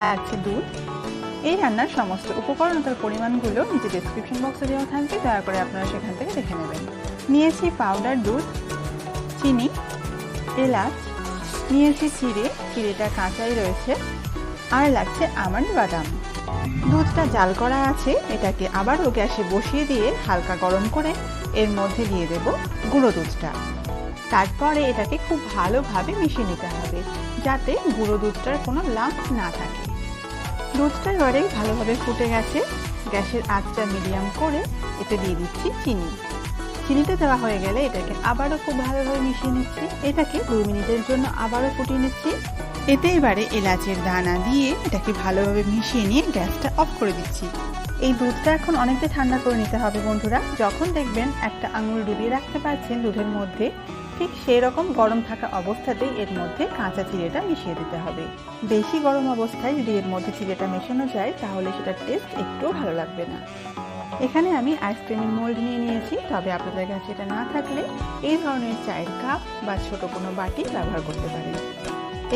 আছে দুধ। এই রান্নার সমস্ত উপকরণ ও তার পরিমাণগুলো নিচে ডেসক্রিপশন বক্সে দেওয়া থাকবে, দয়া করে আপনারা সেখান থেকে দেখে নেবেন। নিয়েছি পাউডার দুধ, চিনি, এলাচ, নিয়েছি চিড়েটা কাঁচাই রয়েছে, আর লাগছে আমন্ড বাদাম। দুধটা জাল করা আছে, এটাকে আবারও গ্যাসে বসিয়ে দিয়ে হালকা গরম করে এর মধ্যে দিয়ে দেব গুঁড়ো দুধটা। তারপরে এটাকে খুব ভালোভাবে মিশিয়ে নিতে হবে যাতে গুঁড়ো দুধটার কোনো লাম্প না থাকে। দুধটা এবারে ভালোভাবে ফুটে গেছে, গ্যাসের আঁচটা মিডিয়াম করে এতে দিয়ে দিচ্ছি চিনি। চিনিটা দেওয়া হয়ে গেলে এটাকে আবারও খুব ভালোভাবে মিশিয়ে নিচ্ছি। এটাকে 2 মিনিটের জন্য আবারও ফুটিয়ে নিচ্ছি। এতে এবারে এলাচের দানা দিয়ে এটাকে ভালোভাবে মিশিয়ে নিয়ে গ্যাসটা অফ করে দিচ্ছি। এই দুধটা এখন অনেকটা ঠান্ডা করে নিতে হবে বন্ধুরা। যখন দেখবেন একটা আঙুল ডুবিয়ে রাখতে পারছেন দুধের মধ্যে, ঠিক সেই রকম গরম থাকা অবস্থাতেই এর মধ্যে কাঁচা চিড়েটা মিশিয়ে দিতে হবে। বেশি গরম অবস্থায় যদি এর মধ্যে চিড়েটা মেশানো যায় তাহলে সেটার টেস্ট একটুও ভালো লাগবে না। এখানে আমি আইসক্রিমের মোল্ড নিয়ে নিয়েছি, তবে আপনাদের কাছে এটা না থাকলে এই ধরনের চায়ের কাপ বা ছোট কোনো বাটি ব্যবহার করতে পারেন।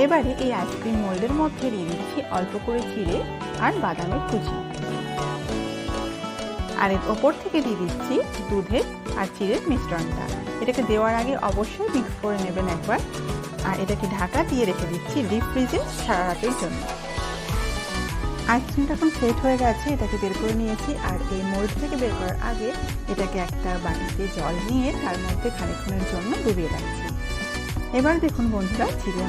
এবারে এই আইসক্রিম মোল্ডের মধ্যে দিয়ে দিচ্ছি অল্প করে চিড়ে আর বাদামের কুচি, আর এর ওপর থেকে দিয়ে দিচ্ছি দুধের আর চিড়ের মিশ্রণটা। এটাকে দেওয়ার আগে অবশ্যই মিক্স করে নেবেন একবার, আর এটাকে ঢাকা দিয়ে রেখে দিচ্ছি ডিপ ফ্রিজে সারা রাতের জন্য। আইসক্রিমটা এখন সেট হয়ে গেছে, এটাকে বের করে নিয়েছি, আর এই মোল্ড থেকে বের করার আগে এটাকে একটা বাটিতে জল নিয়ে তার মধ্যে খানিকক্ষণের জন্য ডুবিয়ে রাখছি। এবার দেখুন বন্ধুরা, চিড়ে